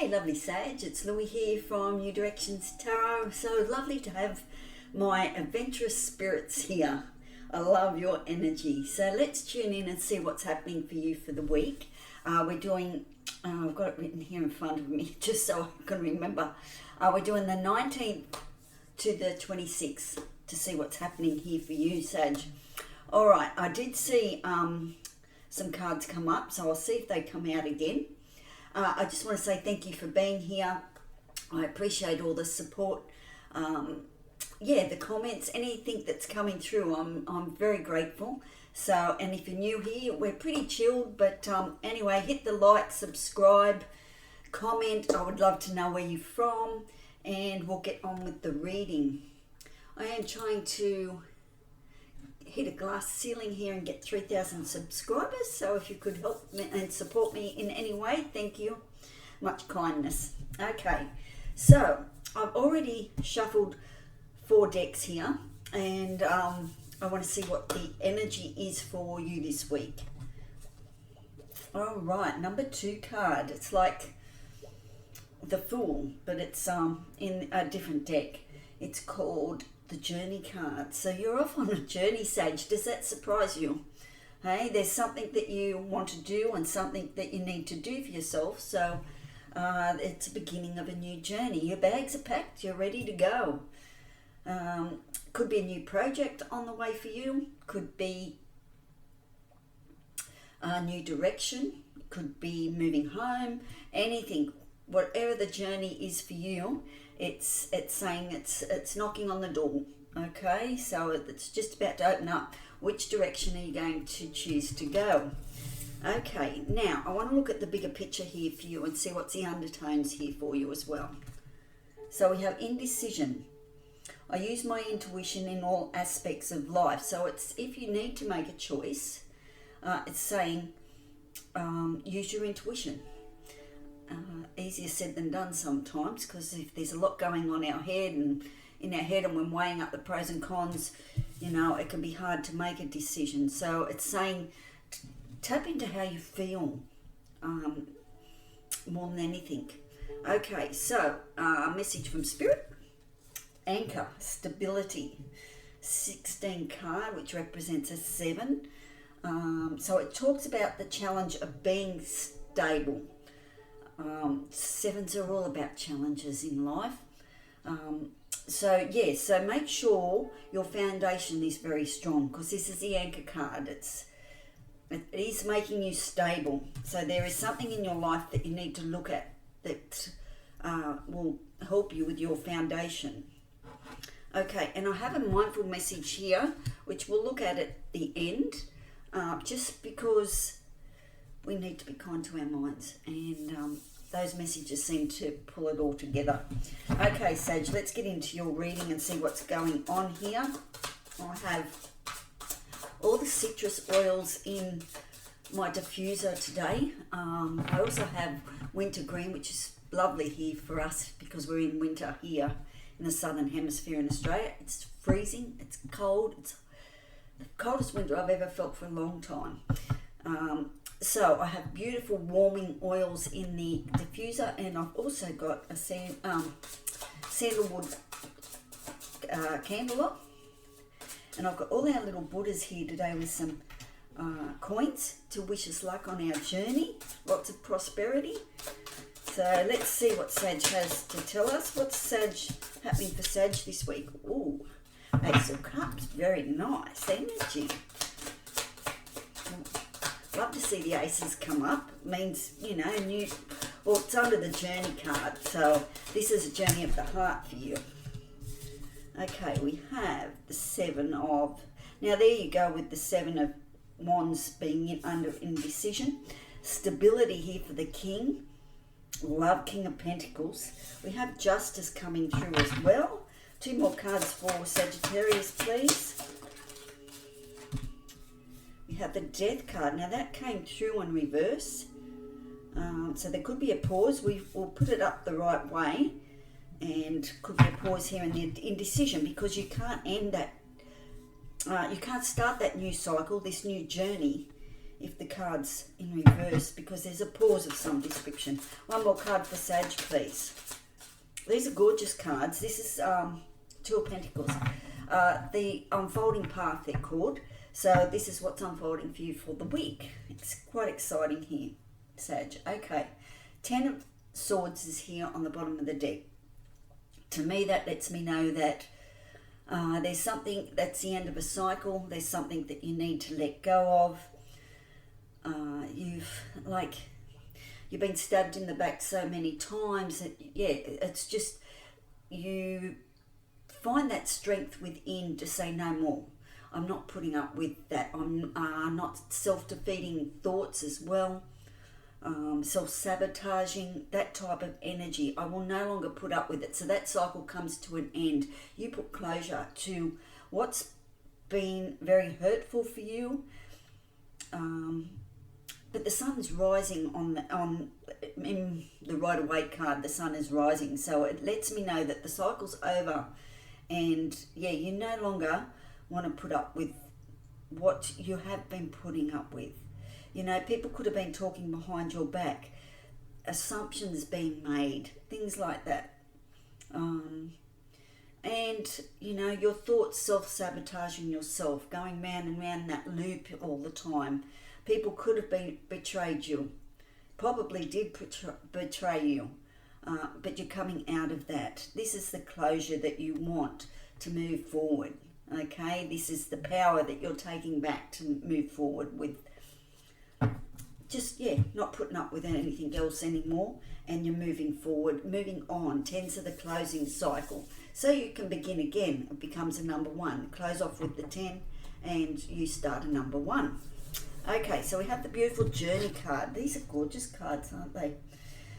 Hey lovely Sage, it's Louie here from New Directions Tarot. So lovely to have my adventurous spirits here. I love your energy. So let's tune in and see what's happening for you for the week. We're doing, I've got it written here in front of me just so I can remember. We're doing the 19th to the 26th to see what's happening here for you, Sage. All right, I did see some cards come up, so I'll see if they come out again. I just want to say thank you for being here. I appreciate all the support. The comments, anything that's coming through, I'm very grateful. So, and if you're new here, we're pretty chilled, but anyway, hit the like, subscribe, comment. I would love to know where you're from, and we'll get on with the reading. I am trying to hit a glass ceiling here and get 3,000 subscribers, so if you could help me and support me in any way, thank you. Much kindness. Okay, so I've already shuffled 4 decks here, and I want to see what the energy is for you this week. All right, number 2 card. It's like the Fool, but it's in a different deck. It's called the Journey card. So you're off on a journey, Sage. Does that surprise you? Hey, there's something that you want to do and something that you need to do for yourself. So it's the beginning of a new journey. Your bags are packed. You're ready to go. Could be a new project on the way for you. Could be a new direction. Could be moving home. Anything. Whatever the journey is for you, it's saying it's knocking on the door. Okay, so it's just about to open up. Which direction are you going to choose to go? Okay, now I want to look at the bigger picture here for you and see what's the undertones here for you as well. So we have indecision. I use my intuition in all aspects of life. So it's if you need to make a choice, it's saying use your intuition. Easier said than done sometimes, because if there's a lot going on in our head and we're weighing up the pros and cons, you know, it can be hard to make a decision. So it's saying tap into how you feel more than anything. Okay, so message from Spirit. Anchor, stability, 16 card, which represents a 7. So it talks about the challenge of being stable. 7s are all about challenges in life. So make sure your foundation is very strong, because this is the anchor card. It is making you stable. So there is something in your life that you need to look at that will help you with your foundation. Okay, and I have a mindful message here, which we'll look at the end, just because we need to be kind to our minds, and those messages seem to pull it all together. Okay, Sage, let's get into your reading and see what's going on here. I have all the citrus oils in my diffuser today. I also have winter green, which is lovely here for us because we're in winter here in the southern hemisphere in Australia. It's freezing, it's cold, it's the coldest winter I've ever felt for a long time. So I have beautiful warming oils in the diffuser, and I've also got a sandalwood candle, and I've got all our little Buddhas here today with some coins to wish us luck on our journey, lots of prosperity. So let's see what Sage has to tell us. What's happening for Sage this week? Ooh, Ace of Cups, very nice energy. Love to see the aces come up. It means, you know, it's under the journey card. So this is a journey of the heart for you. Okay, we have the 7 of, now there you go with the 7 of Wands being under indecision. Stability here for the King. Love, King of Pentacles. We have Justice coming through as well. 2 more cards for Sagittarius, please. We have the Death card. Now that came through in reverse. So there could be a pause. We'll put it up the right way. And could be a pause here in the indecision, because you can't end that. You can't start that new cycle, this new journey, if the card's in reverse, because there's a pause of some description. One more card for Sag, please. These are gorgeous cards. This is Two of Pentacles. The unfolding path, they're called. So this is what's unfolding for you for the week. It's quite exciting here, Sag. Okay, 10 of Swords is here on the bottom of the deck. To me, that lets me know that there's something that's the end of a cycle. There's something that you need to let go of. You've been stabbed in the back so many times that, yeah, it's just you find that strength within to say no more. I'm not putting up with that. I'm not self-defeating thoughts as well, self-sabotaging, that type of energy. I will no longer put up with it. So that cycle comes to an end. You put closure to what's been very hurtful for you. But the sun's rising in the Rider-Waite card. The sun is rising, so it lets me know that the cycle's over, and yeah, you no longer want to put up with what you have been putting up with. You know, people could have been talking behind your back, assumptions being made, things like that. And you know, your thoughts self-sabotaging yourself, going round and round that loop all the time. People could have betrayed you, probably did betray you, but you're coming out of that. This is the closure that you want to move forward, okay? This is the power that you're taking back to move forward with. Just, yeah, not putting up with anything else anymore, and you're moving forward, moving on. 10's of the closing cycle. So you can begin again. It becomes a number 1. Close off with the 10, and you start a number 1. Okay, so we have the beautiful Journey card. These are gorgeous cards, aren't they?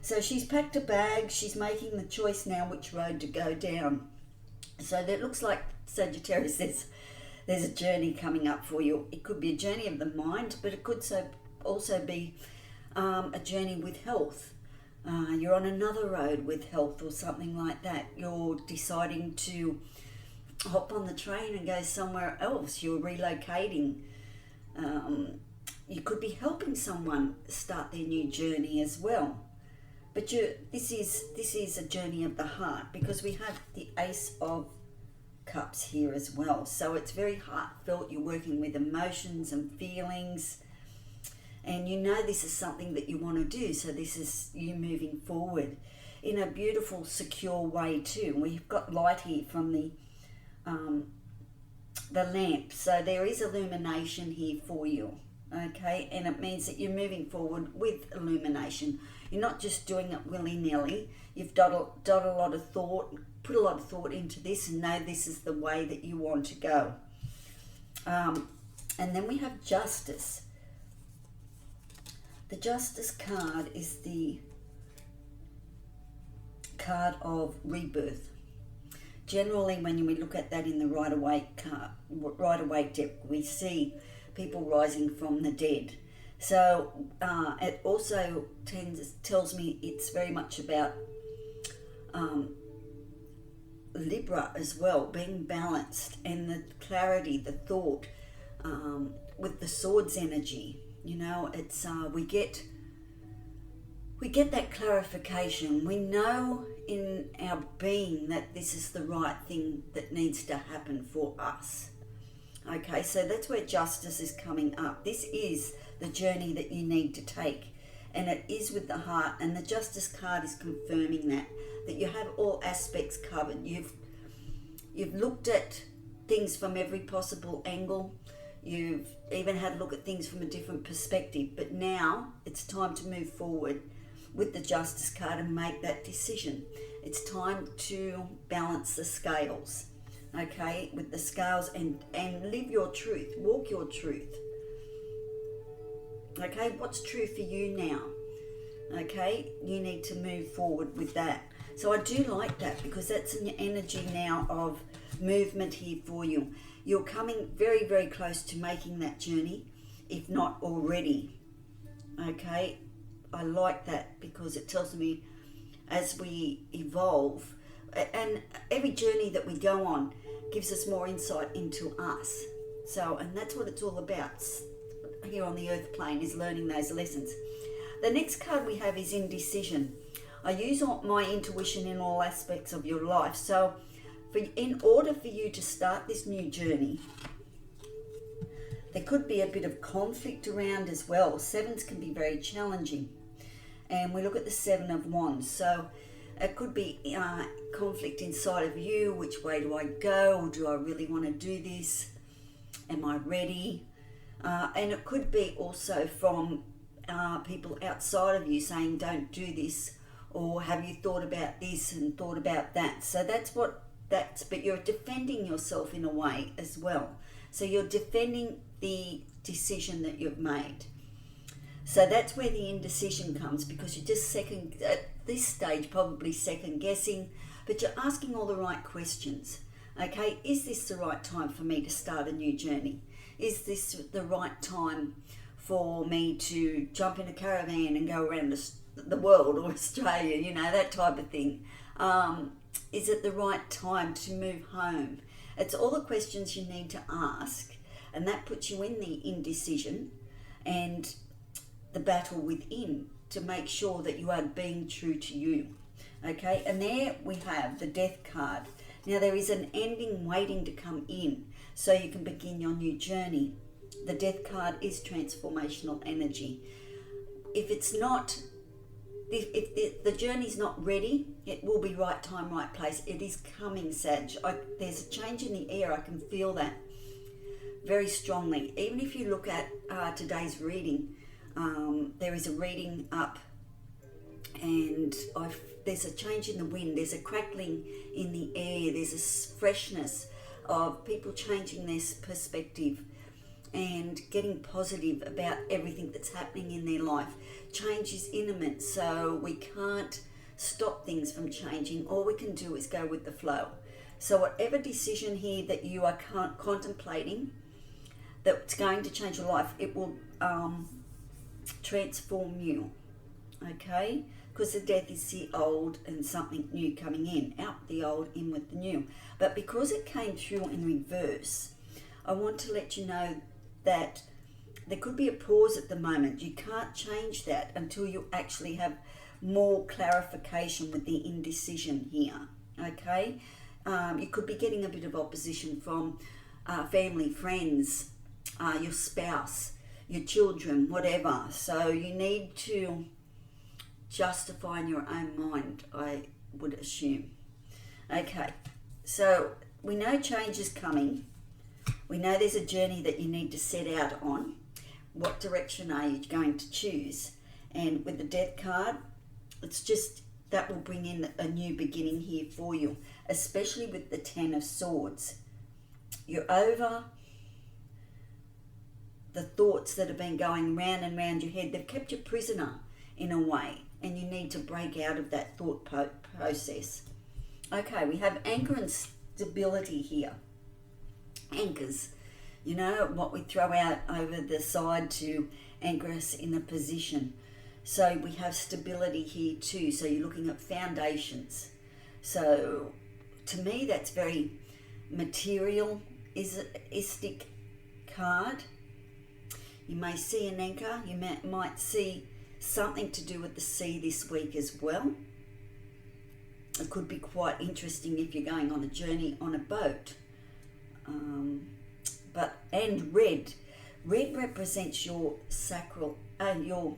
So she's packed a bag. She's making the choice now which road to go down. So that looks like, Sagittarius, there's a journey coming up for you. It could be a journey of the mind, but it could also be a journey with health. You're on another road with health or something like that. You're deciding to hop on the train and go somewhere else. You're relocating. You could be helping someone start their new journey as well. But this is a journey of the heart, because we have the Ace of Cups here as well. So it's very heartfelt. You're working with emotions and feelings, and you know this is something that you want to do. So this is you moving forward in a beautiful, secure way too. We've got light here from the lamp, so there is illumination here for you, okay? And it means that you're moving forward with illumination. You're not just doing it willy-nilly. You've done a lot of thought, put a lot of thought into this, and know this is the way that you want to go. And then we have Justice. The Justice card is the card of rebirth. Generally, when we look at that in the Rider-Waite deck, we see people rising from the dead. So it also tells me it's very much about Libra as well, being balanced, and the clarity, the thought, with the Swords energy. You know, it's we get that clarification. We know in our being that this is the right thing that needs to happen for us. Okay, so that's where Justice is coming up. This is the journey that you need to take, and it is with the heart, and the Justice card is confirming that you have all aspects covered. You've looked at things from every possible angle. You've even had a look at things from a different perspective, but now it's time to move forward with the Justice card and make that decision. It's time to balance the scales, okay, with the scales, and live your truth, walk your truth. Okay, what's true for you now? Okay, you need to move forward with that. So I do like that, because that's in your energy now of movement here for you. You're coming very, very close to making that journey, if not already. Okay, I like that, because it tells me as we evolve, and every journey that we go on gives us more insight into us. So, and that's what it's all about. here on the earth plane is learning those lessons. The next card we have is indecision. I use my intuition in all aspects of your life. So in order for you to start this new journey, there could be a bit of conflict around as well. Sevens can be very challenging. And we look at the Seven of Wands. So it could be conflict inside of you. Which way do I go? Or do I really want to do this? Am I ready? And it could be also from people outside of you saying, don't do this. Or have you thought about this and thought about that? So but you're defending yourself in a way as well. So you're defending the decision that you've made. So that's where the indecision comes, because you're just at this stage, probably second guessing, but you're asking all the right questions. Okay, is this the right time for me to start a new journey? Is this the right time for me to jump in a caravan and go around the world or Australia, you know, that type of thing? Is it the right time to move home? It's all the questions you need to ask, and that puts you in the indecision and the battle within to make sure that you are being true to you. Okay, and there we have the Death card. Now there is an ending waiting to come in so you can begin your new journey. The Death card is transformational energy. If the journey's not ready, it will be right time, right place. It is coming, Sag. There's a change in the air. I can feel that very strongly. Even if you look at today's reading, there is a reading up, and there's a change in the wind. There's a crackling in the air. There's a freshness of people changing their perspective and getting positive about everything that's happening in their life. Change is imminent, so we can't stop things from changing. All we can do is go with the flow. So whatever decision here that you are contemplating that's going to change your life, it will transform you. Okay, because the Death is the old and something new coming in. Out with the old, in with the new. But because it came through in reverse, I want to let you know that there could be a pause at the moment. You can't change that until you actually have more clarification with the indecision here. Okay, you could be getting a bit of opposition from family, friends, your spouse, your children, whatever. So you need to justify in your own mind, I would assume. Okay, so we know change is coming. We know there's a journey that you need to set out on. What direction are you going to choose? And with the Death card, it's just that will bring in a new beginning here for you, especially with the Ten of Swords. You're over the thoughts that have been going round and round your head. They've kept you prisoner in a way, and you need to break out of that thought process. Okay, we have anchor and stability here. Anchors, you know, what we throw out over the side to anchor us in a position. So we have stability here too. So you're looking at foundations. So to me, that's very materialistic card. You may see an anchor. You might see something to do with the sea this week as well. It could be quite interesting if you're going on a journey on a boat. And red represents your sacral and your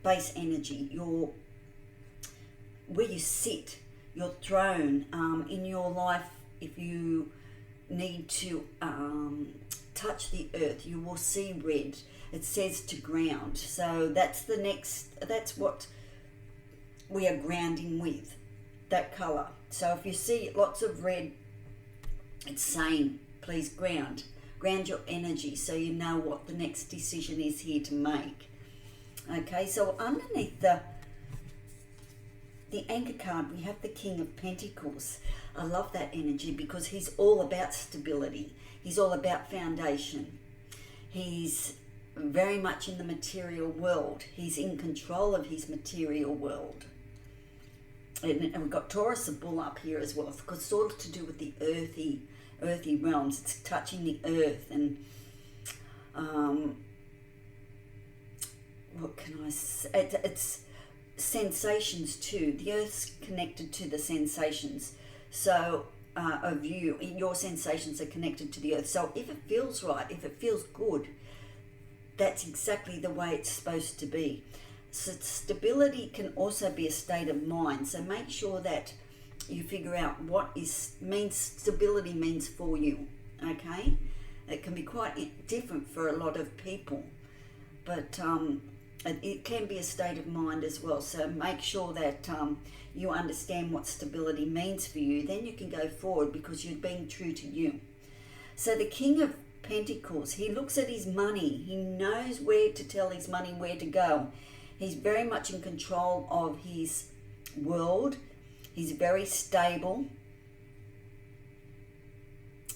base energy, where you sit, your throne in your life. If you need to touch the earth, you will see red. It says to ground. So that's what we are grounding with, that color. So if you see lots of red, it's saying, please ground your energy so you know what the next decision is here to make. Okay, so underneath the anchor card, we have the King of Pentacles. I love that energy because he's all about stability. He's all about foundation. He's very much in the material world. He's in control of his material world. And we've got Taurus, the bull, up here as well. It's got sort of to do with the earthy realms. It's touching the earth, and what can I say? It's sensations too. The earth's connected to the sensations. So of you, your sensations are connected to the earth. So if it feels right, if it feels good, that's exactly the way it's supposed to be. So stability can also be a state of mind. So make sure that you figure out what stability means for you. Okay, it can be quite different for a lot of people, but it can be a state of mind as well. So make sure that you understand what stability means for you. Then you can go forward because you're being true to you. So the King of Pentacles, he looks at his money. He knows where to tell his money where to go. He's very much in control of his world. He's very stable.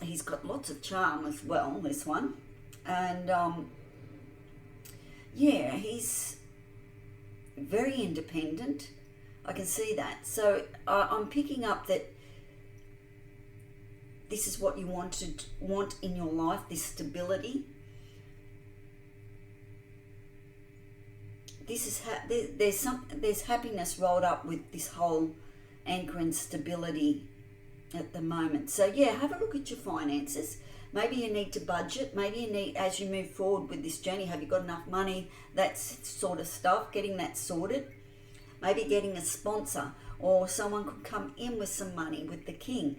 He's got lots of charm as well, this one. And yeah, he's very independent. I can see that. So I'm picking up that this is what you want in your life, this stability. This is there's happiness rolled up with this whole anchor and stability at the moment. So yeah, have a look at your finances. Maybe you need to budget. Maybe you need, as you move forward with this journey, have you got enough money? That sort of stuff, getting that sorted. Maybe getting a sponsor, or someone could come in with some money with the King.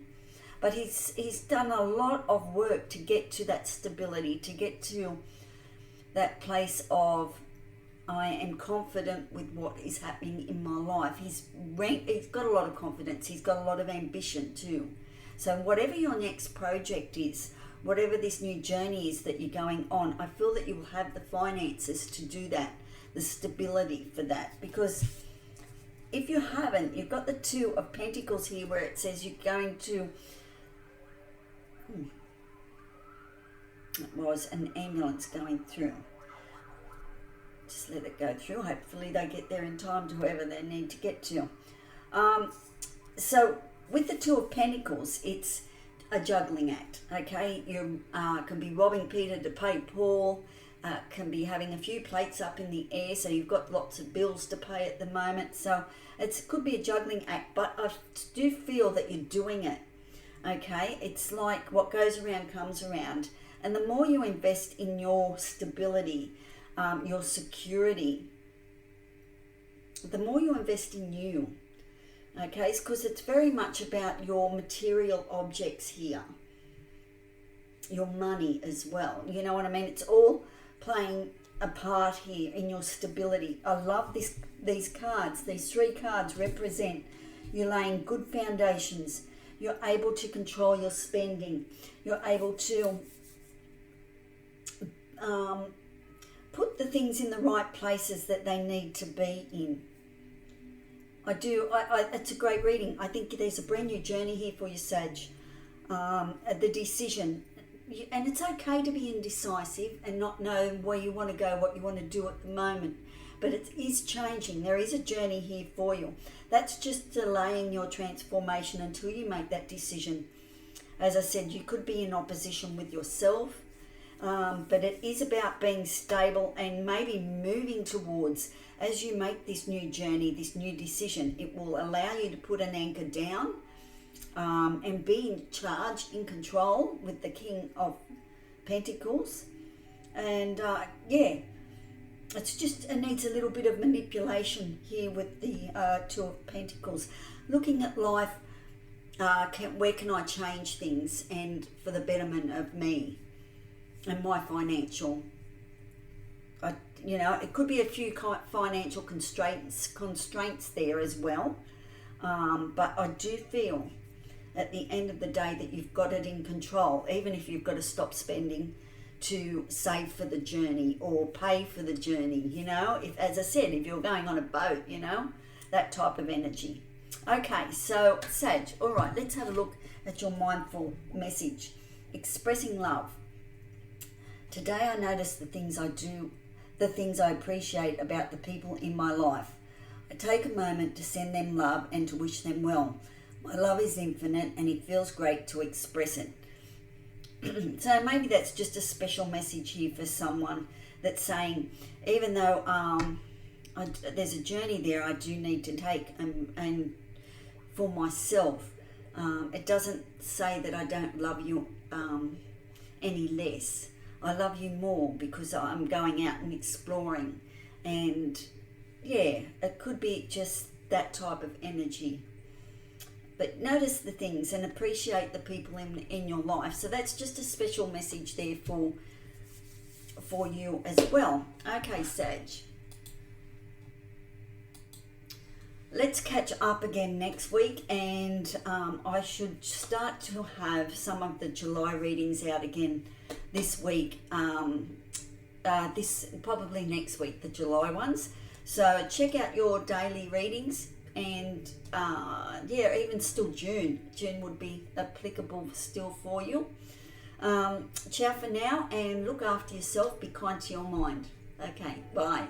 But he's done a lot of work to get to that stability, to get to that place of, I am confident with what is happening in my life. He's got a lot of confidence. He's got a lot of ambition too. So whatever your next project is, whatever this new journey is that you're going on, I feel that you will have the finances to do that, the stability for that. Because if you haven't, you've got the Two of Pentacles here where it says you're going to... It was an ambulance going through. Just let it go through. Hopefully they get there in time to whoever they need to get to. So with the Two of Pentacles, it's a juggling act, okay? You can be robbing Peter to pay Paul, can be having a few plates up in the air, so you've got lots of bills to pay at the moment. So it could be a juggling act, but I do feel that you're doing it, okay? It's like what goes around comes around. And the more you invest in your stability, your security, the more you invest in you, okay? Because it's very much about your material objects here, your money as well, you know what I mean? It's all playing a part here in your stability. I love these cards. These three cards represent you laying good foundations. You're able to control your spending. You're able to put the things in the right places that they need to be in. It's a great reading. I think there's a brand new journey here for you, Sag. The decision. And it's okay to be indecisive and not know where you want to go, what you want to do at the moment. But it is changing. There is a journey here for you. That's just delaying your transformation until you make that decision. As I said, you could be in opposition with yourself. But it is about being stable and maybe moving towards, as you make this new journey, this new decision, it will allow you to put an anchor down and be in charge, in control with the King of Pentacles. And yeah, it needs a little bit of manipulation here with the Two of Pentacles. Looking at life, where can I change things and for the betterment of me and my financial, it could be a few financial constraints there as well. But I do feel at the end of the day that you've got it in control, even if you've got to stop spending to save for the journey or pay for the journey, if, as I said, if you're going on a boat, that type of energy. Okay, so Sag, all right, let's have a look at your mindful message. Expressing love. Today I notice the things I do, the things I appreciate about the people in my life. I take a moment to send them love and to wish them well. My love is infinite and it feels great to express it. So maybe that's just a special message here for someone that's saying, even though there's a journey there I do need to take, and for myself, it doesn't say that I don't love you any less. I love you more because I'm going out and exploring, and yeah, it could be just that type of energy. But notice the things and appreciate the people in your life. So that's just a special message there for you as well. Okay, Sag. Let's catch up again next week, and I should start to have some of the July readings out again this week. This probably next week, the July ones. So check out your daily readings, and yeah, even still June would be applicable still for you. Ciao for now, and look after yourself. Be kind to your mind. Okay, bye.